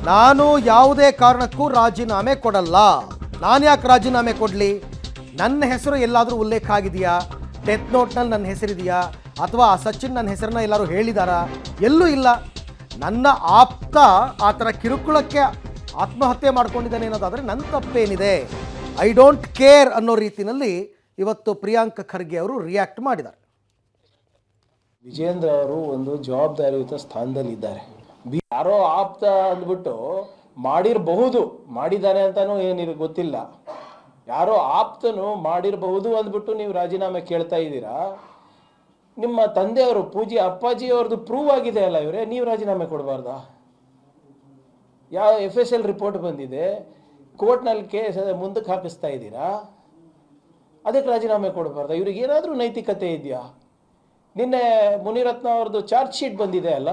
ನಾನು ಯಾವುದೇ ಕಾರಣಕ್ಕೂ ರಾಜೀನಾಮೆ ಕೊಡಲ್ಲ. ನಾನು ಯಾಕೆ ರಾಜೀನಾಮೆ ಕೊಡಲಿ? ನನ್ನ ಹೆಸರು ಎಲ್ಲಾದರೂ ಉಲ್ಲೇಖ ಆಗಿದೆಯಾ? ಡೆತ್ ನೋಟ್ನಲ್ಲಿ ನನ್ನ ಹೆಸರಿದೆಯಾ? ಅಥವಾ ಆ ಸಚಿನ್ ನನ್ನ ಹೆಸರನ್ನ ಎಲ್ಲರೂ ಹೇಳಿದಾರಾ? ಎಲ್ಲೂ ಇಲ್ಲ. ನನ್ನ ಆಪ್ತ ಆ ಥರ ಕಿರುಕುಳಕ್ಕೆ ಆತ್ಮಹತ್ಯೆ ಮಾಡ್ಕೊಂಡಿದ್ದಾನೆ ಅನ್ನೋದಾದರೆ ನನ್ನ ತಪ್ಪೇನಿದೆ? ಐ ಡೋಂಟ್ ಕೇರ್ ಅನ್ನೋ ರೀತಿಯಲ್ಲಿ ಇವತ್ತು ಪ್ರಿಯಾಂಕ್ ಖರ್ಗೆ ಅವರು ರಿಯಾಕ್ಟ್ ಮಾಡಿದ್ದಾರೆ. ವಿಜೇಂದ್ರ ಅವರು ಒಂದು ಜವಾಬ್ದಾರಿಯುತ ಸ್ಥಾನದಲ್ಲಿದ್ದಾರೆ. ಯಾರೋ ಆಪ್ತ ಅಂದ್ಬಿಟ್ಟು ಮಾಡಿರಬಹುದು, ಮಾಡಿದ್ದಾನೆ ಅಂತಾನೂ ಏನಿದೆ ಗೊತ್ತಿಲ್ಲ. ಯಾರೋ ಆಪ್ತನು ಮಾಡಿರಬಹುದು ಅಂದ್ಬಿಟ್ಟು ನೀವು ರಾಜೀನಾಮೆ ಕೇಳ್ತಾ ಇದ್ದೀರಾ. ನಿಮ್ಮ ತಂದೆಯವರು ಪೂಜ್ಯ ಅಪ್ಪಾಜಿ ಅವ್ರದ್ದು ಪ್ರೂವ್ ಆಗಿದೆ ಅಲ್ಲ ಇವರೇ, ನೀವು ರಾಜೀನಾಮೆ ಕೊಡಬಾರ್ದಾ? ಯಾವ FSL ರಿಪೋರ್ಟ್ ಬಂದಿದೆ, ಕೋರ್ಟ್ನಲ್ಲಿ ಕೇಸ್ ಮುಂದಕ್ಕೆ ಹಾಕಿಸ್ತಾ ಇದ್ದೀರಾ, ಅದಕ್ಕೆ ರಾಜೀನಾಮೆ ಕೊಡಬಾರ್ದಾ? ಇವ್ರಿಗೆ ಏನಾದರೂ ನೈತಿಕತೆ ಇದೆಯಾ? ನಿನ್ನೆ ಮುನಿರತ್ನ ಅವ್ರದ್ದು ಚಾರ್ಜ್ ಶೀಟ್ ಬಂದಿದೆ ಅಲ್ಲ,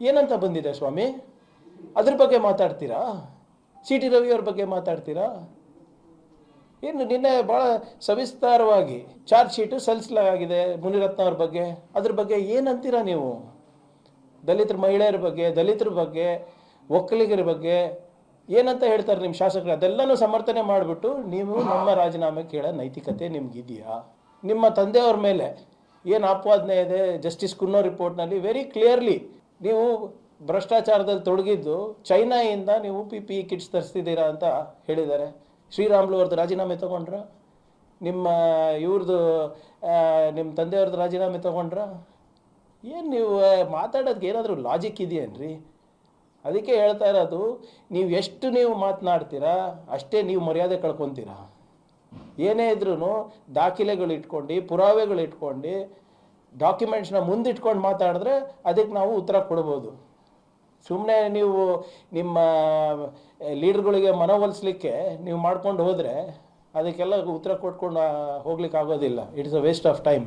ಏನಂತ ಬಂದಿದೆ ಸ್ವಾಮಿ? ಅದ್ರ ಬಗ್ಗೆ ಮಾತಾಡ್ತೀರಾ? CT ರವಿ ಅವ್ರ ಬಗ್ಗೆ ಮಾತಾಡ್ತೀರಾ? ಏನು ನಿನ್ನೆ ಭಾಳ ಸವಿಸ್ತಾರವಾಗಿ ಚಾರ್ಜ್ ಶೀಟು ಸಲ್ಲಿಸಲಾಗಿದೆ ಮುನಿರತ್ನ ಅವ್ರ ಬಗ್ಗೆ. ಅದ್ರ ಬಗ್ಗೆ ಏನಂತೀರಾ ನೀವು? ದಲಿತರ ಮಹಿಳೆಯರ ಬಗ್ಗೆ, ದಲಿತರ ಬಗ್ಗೆ, ಒಕ್ಕಲಿಗರ ಬಗ್ಗೆ ಏನಂತ ಹೇಳ್ತಾರೆ ನಿಮ್ಮ ಶಾಸಕರು? ಅದೆಲ್ಲನೂ ಸಮರ್ಥನೆ ಮಾಡಿಬಿಟ್ಟು ನೀವು ನಮ್ಮ ರಾಜೀನಾಮೆ ಕೇಳೋ ನೈತಿಕತೆ ನಿಮ್ಗಿದೆಯಾ? ನಿಮ್ಮ ತಂದೆಯವ್ರ ಮೇಲೆ ಏನು ಆಪಾದನೆ ಇದೆ ಜಸ್ಟಿಸ್ ಕುನ್ನೋ ರಿಪೋರ್ಟ್ನಲ್ಲಿ ವೆರಿ ಕ್ಲಿಯರ್ಲಿ ನೀವು ಭ್ರಷ್ಟಾಚಾರದಲ್ಲಿ ತೊಡಗಿದ್ದು ಚೈನಾಯಿಂದ ನೀವು PPE ಕಿಟ್ಸ್ ತರಿಸ್ತಿದ್ದೀರಾ ಅಂತ ಹೇಳಿದ್ದಾರೆ. ಶ್ರೀರಾಮ್ಲು ಅವ್ರದ್ದು ರಾಜೀನಾಮೆ ತೊಗೊಂಡ್ರ? ನಿಮ್ಮ ಇವ್ರದ್ದು ನಿಮ್ಮ ತಂದೆಯವ್ರದ್ದು ರಾಜೀನಾಮೆ ತೊಗೊಂಡ್ರ? ಏನು ನೀವು ಮಾತಾಡೋದಕ್ಕೆ ಏನಾದರೂ ಲಾಜಿಕ್ ಇದೆಯೇನ್ರಿ? ಅದಕ್ಕೆ ಹೇಳ್ತಾ ಇರೋದು, ನೀವು ಎಷ್ಟು ನೀವು ಮಾತನಾಡ್ತೀರಾ ಅಷ್ಟೇ ನೀವು ಮರ್ಯಾದೆ ಕಳ್ಕೊತೀರಾ. ಏನೇ ಇದ್ರೂ ದಾಖಲೆಗಳು ಇಟ್ಕೊಂಡು, ಪುರಾವೆಗಳು ಇಟ್ಕೊಂಡು, ಡಾಕ್ಯುಮೆಂಟ್ಸ್ನ ಮುಂದಿಟ್ಕೊಂಡು ಮಾತಾಡಿದ್ರೆ ಅದಕ್ಕೆ ನಾವು ಉತ್ತರ ಕೊಡ್ಬೋದು. ಸುಮ್ಮನೆ ನೀವು ನಿಮ್ಮ ಲೀಡರ್ಗಳಿಗೆ ಮನವೊಲಿಸ್ಲಿಕ್ಕೆ ನೀವು ಮಾಡ್ಕೊಂಡು ಹೋದರೆ ಅದಕ್ಕೆಲ್ಲ ಉತ್ತರ ಕೊಟ್ಕೊಂಡು ಹೋಗ್ಲಿಕ್ಕೆ ಆಗೋದಿಲ್ಲ. It's a waste of time.